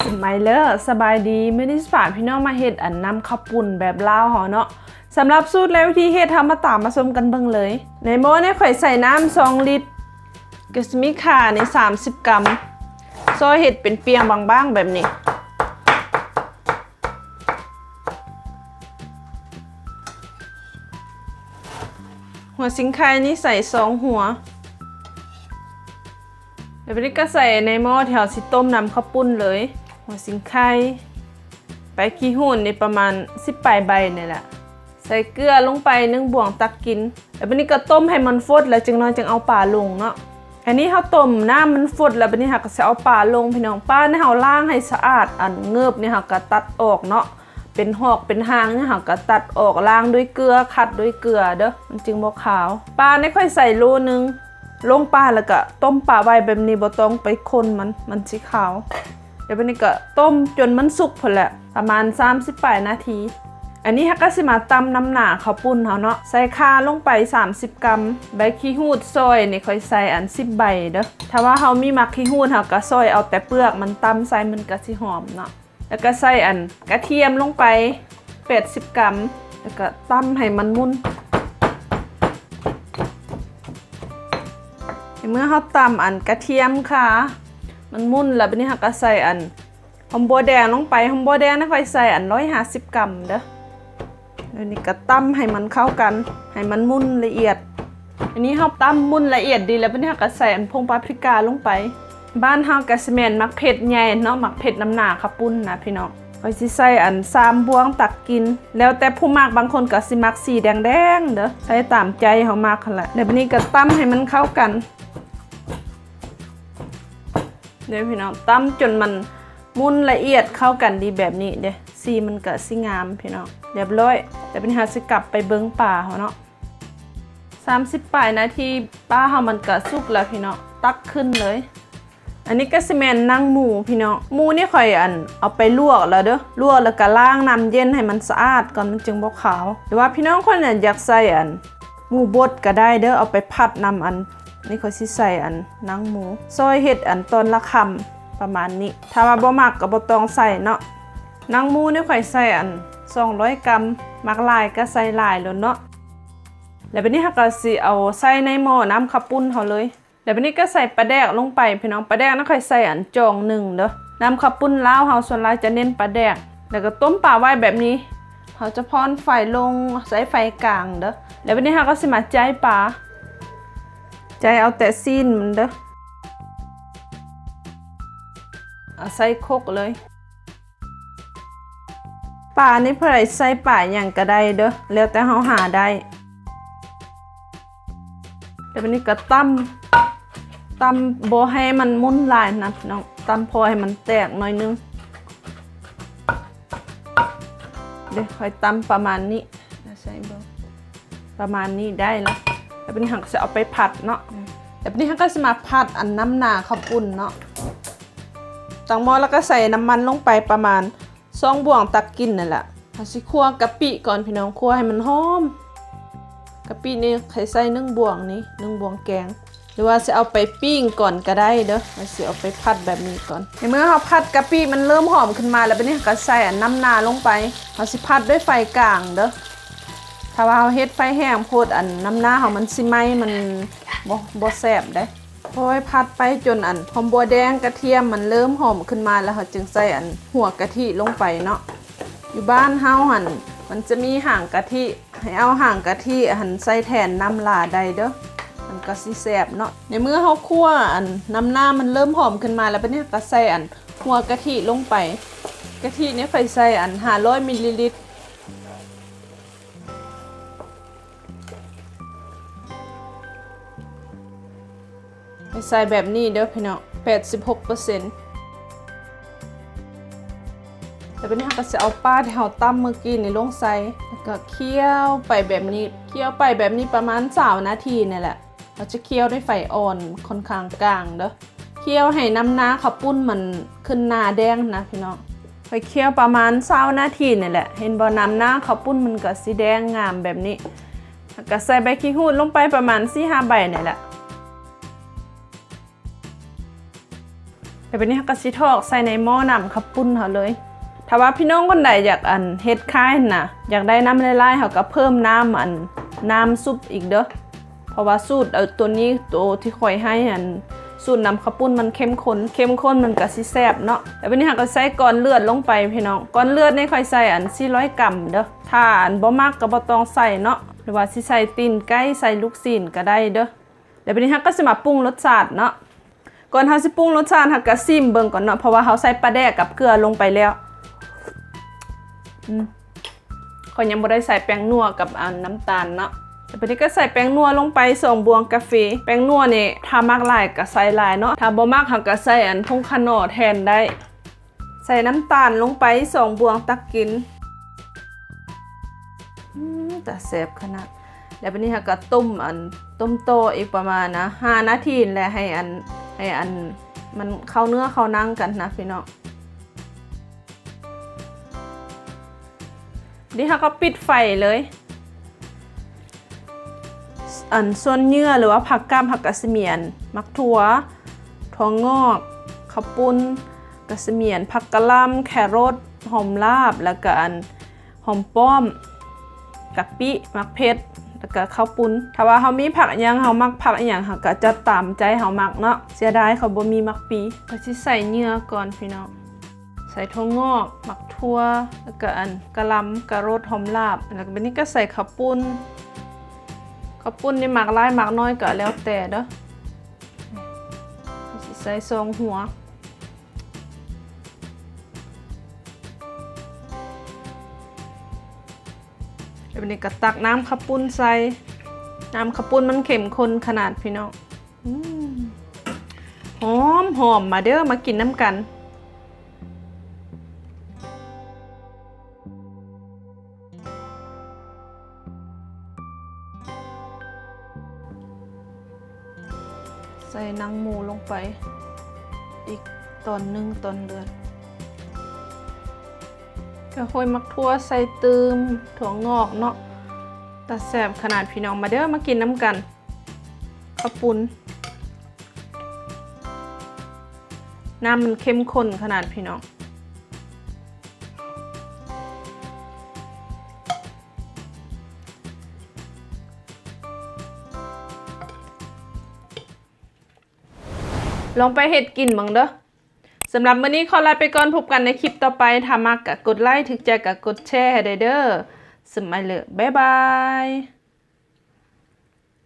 สมัยเลอสบายดีไม่ได้ฝากพี่น้องมาเฮ็ดอันน้ำข้าวปุ่นแบบลาวหอเนาะสำหรับสูตรและวิธีเฮ็ดทำมาตามมาชมกันเบิ่งเลยในหม้อเนี่ยข่อยใส่น้ำ2 ลิตรก็จะมีข่าใน30 กรัมซอยเห็ดเป็นเปียงบางๆแบบนี้หัวสิงไข่นี่ใส่2 หัวเดี๋ยวไปก็ใส่ในหม้อแถวสิต้มน้ำข้าวปุ้นเลยหัวสิงไข่ไปขี้หุ่นในประมาณ10 ปลายใบนี่แหละใส่เกลือลงไป1 บ่วงตักกินแล้วนี้ก็ต้มให้มันฟดแล้วจึงเอาปลาลงเนาะอันนี้เขาต้มน้ำมันฟดแล้วนี้ค่ะก็จะเอาปลาลงพี่น้องปลาเนี่ยเขาล้างให้สะอาดอันเงือบเนี่ยค่ะก็ตัดออกเนาะเป็นหอกเป็นหางเนี่ยค่ะก็ตัดออกล้างด้วยเกลือขัดด้วยเกลือเด้อมันจึงบ่ขาวปลาเนี่ยค่อยใส่โลนึงลงปลาแล้วก็ต้มปลาไว้แบบนี้บ่ต้องไปคนมันสีขาวเดี๋ยวนี้ก็ต้มจนมันสุกพอแหละประมาณ30 นาทีอันนี้ฮักก็สิมาตำน้ำหนาข้าวปุ้นเขาเนาะใส่ข่าลงไป30 กรัมใบขี้หูดซอยนี่ค่อยใส่อัน10 ใบเด้อถ้าว่าเขามีมักขี้หูดเขาก็ซอยเอาแต่เปลือกมันตำใส่มันก็สิหอมเนาะแล้วก็ใส่อันกระเทียมลงไป80 กรัมแล้วก็ตำให้มันมุนเมื่อเขาตำอันกระเทียมค่ะมันมุนแล้วบัดนี้ฮักก็ใส่อันหอมบัวแดงลงไปหอมบัวแดงนี่ค่อยใส่อัน150 กรัมเด้ออันนี้ก็ตั้มให้มันเข้ากันให้มันมุนละเอียดอันนี้เราตั้มมุนละเอียดดีแล้วเนี่ยก็ใส่อันพงปาปริกาลงไปบ้านเฮากะสิแม่นมักเผ็ดใหญ่เนาะมักเผ็ดน้ำหนาข้าวปุ้นนะพี่น้องก็สิใส่อัน3 บ่วงตักกินแล้วแต่ผู้มักบางคนก็สิมักสีแดงเด้อใส่ตามใจเฮามักหั่นแหละแล้วนี้ก็ตั้มให้มันเข้ากันเดี๋ยวพี่น้องตั้มจนมันมุนละเอียดเข้ากันดีแบบนี้เด้สีมันก็สิงามพี่น้องเรียบร้อยแต่เป็นหาสิกลับไปเบิ้งป่าเขาเนาะ30 นาทีป้าเขามันก็สุกแล้วพี่น้องตักขึ้นเลยอันนี้ก็สิแมนนั่งหมูพี่น้องหมูนี่ค่อยเอาไปลวกแล้วเด้อลวกแล้วก็ล้างน้ำเย็นให้มันสะอาดก่อนมันจึงบ่ขาวหรือว่าพี่น้องคนอยากใส่หมูบดก็ได้เด้อเอาไปผัดน้ำนี่ค่อยสิใส่นั่งหมูซอยเห็ดตอนละคำประมาณนี้ถ้าว่าบ่มักก็บ่ต้องใส่เนาะนางหมูนี่ข่อยใส่200 กรัมมักลายก็ใส่ลายแล้วเนาะแล้วบัดนี้ฮักก็สิเอาใส่ในหม้อน้ำข้าวปุ้นเฮาเลยแล้วบัดนี้ก็ใส่ปลาแดกลงไปพี่น้องปลาแดกนั่นข่อยใส่จอง1เด้อน้ำข้าวปุ้นลาวเฮาส่วนหลายจะเน้นปลาแดกแล้วก็ต้มปลาไว้แบบนี้เฮาจะพรไฟลงใส่ไฟกลางเด้อแล้วบัดนี้ฮักก็สิมาใจปลาใจเอาแต่ซีนมันเด้อเอาใส่โคกเลยป่านี่เพื่อใส่ป่าอย่างก็ได้เด้อแล้วแต่เขาหาได้เดี๋ยววันนี้ก็ตำโบให้มันมุนลายนะพี่น้องตำพอให้มันแตกหน่อยนึงเดี๋ยวค่อยตำประมาณนี้ใส่เบอร์ประมาณนี้ได้แล้วแล้ววันนี้หักจะเอาไปผัดเนาะแล้ววันนี้หักก็จะมาผัดน้ำหนาข้าวปุ้นเนาะตั้งหม้อแล้วก็ใส่น้ำมันลงไปประมาณ2 บ่วงตักกินนั่นแหละเอาสิคั่วกะปิก่อนพี่น้องคั่วให้มันหอมกะปินี่ใส่1 บ่วงนี้1 บ่วงแกงหรือว่าจะเอาไปปิ้งก่อนก็ได้เด้อเราสิเอาไปผัดแบบนี้ก่อนในเมื่อเราผัดกะปิมันเริ่มหอมขึ้นมาแล้วบัดนี้ก็ใส่น้ำนาลงไปเราสิผัดด้วยไฟกลางเด้อถ้าว่าเราเฮ็ดไฟแห้งโพดน้ำนาเฮามันสิไหม้มันบ่แซ่บได้พอให้ผัดไปจนหอมบัวแดงกระเทียมมันเริ่มหอมขึ้นมาแล้วเราจึงใส่หัวกะทิลงไปเนาะอยู่บ้านเฮามันจะมีห่างกะทิให้เอาห่างกะทิใส่แทนน้ำลาได้เด้อมันก็สิแซ่บเนาะในเมื่อเฮาคั่วน้ำหน้ามันเริ่มหอมขึ้นมาแล้วบัดนี้ก็ใส่หัวกะทิลงไปกะทินี่ค่อยใส่500 มิลลิลิตรใส่แบบนี้เด้อพี่น้อง86%แต่เป็นนี้เราก็จะเอาปลาที่เราตำเมื่อกี้นี่ลงใส่แล้วก็เคี่ยวไปแบบนี้ประมาณ20 นาทีนี่แหละเราจะเคี่ยวด้วยไฟอ่อนค่อนข้างกลางเด้อเคี่ยวให้น้ำหน้าข้าวปุ้นมันขึ้นหน้าแดงนะพี่น้องไปเคี่ยวประมาณ20 นาทีนี่แหละเห็นบ่น้ำหน้าข้าวปุ้นมันก็สีแดงงามแบบนี้แล้วก็ใส่ใบขี้หูดลงไปประมาณ4-5 ใบนี่แหละ แต่เป็นนี้เขาก็สิทอกใส่ในหม้อน้ำข้าวปุ้นเขาเลยถ้าว่าพี่น้องคนใดอยากเฮ็ดคล้ายน่ะอยากได้น้ำลายๆเขาก็เพิ่มน้ำซุปอีกเด้อเพราะว่าสูตรตัวนี้ตัวที่ค่อยให้สูตรน้ำข้าวปุ้นมันเข้มข้นมันก็สิแซ่บเนาะแต่วันนี้เราก็ใส่ก้อนเลือดลงไปพี่น้องก้อนเลือดนี่ค่อยใส่400 กรัมเด้อถ้าบ่มากก็บ่ต้องใส่เนาะหรือว่าสิใส่ตีนไก่ใส่ลูกชิ้นก็ได้เด้อแล้ววันนี้เราก็สิมาปรุงรสชาติเนาะก่อนเราสิปรุงรสชาติเราก็ซิมเบิ่งก่อนเนาะเพราะว่าเราใส่ปลาแดกกับเกลือลงไปแล้วก็ยังบ่ได้ใส่แป้งนัวกับน้ำตาลเนาะแต่วันนี้ก็ใส่แป้งนัวลงไป2 บวงกาแฟแป้งนัวนี่ถ้ามักหลายก็ใส่หลายเนาะถ้าบ่มักเราก็ใส่ผงคาโนแทนได้ใส่น้ำตาลลงไป2 บวงตักกินแต่แซ่บขนาดแล้ววันนี้เราก็ต้มโตอีกประมาณ5 นาทีแล้วให้มันเข้าเนื้อเข้านั่งกันนะพี่น้องนี่เราก็ปิดไฟเลยส่วนเนื้อหรือว่าผักก้ามผักกระเมียนมักถั่วงอกข้าวปุ้นกระเมียนผักกะหล่ำแครอทหอมลาบแล้วก็หอมป้อมกะปิมักเผ็ดแล้วก็ข้าวปุ้นถ้าว่าเขามีผักอย่างเขามักผักอย่างเขาก็จะตามใจเขามักเนาะเสียดายเขาบ่มีมักปีก็สิใส่เนื้อก่อนพี่น้องใส่ถั่วงอกมักถั่วแล้วก็กะหล่ำกะรดหอมลาบแล้วก็บัดนี้ก็ใส่ข้าวปุ้นนี่หมักหลายหมักน้อยก็แล้วแต่เด้อใส่2 หัวแบบนี้ก็ตักน้ำข้าวปุ้นใส่น้ำข้าวปุ้นมันเข้มข้นขนาดพี่น้องหอมมาเด้อมากินน้ำกันใส่หนังหมูลงไปอีกตอนเดือดก็ค่อยมักทั่วใส่ตืมถั่วงอกเนาะแต่แซ่บขนาดพี่น้องมาเด้อมากินน้ำกันข้าวปุ้นน้ำมันเข้มข้นขนาดพี่น้องลองไปเฮ็ดกินบ้างเด้อสำหรับมื้อนี้ขอลาไปก่อนพบกันในคลิปต่อไปถ้ามักก็กดไลค์ถึกใจก็กดแชร์ให้ได้เด้อสมัยเลยบ๊ายบาย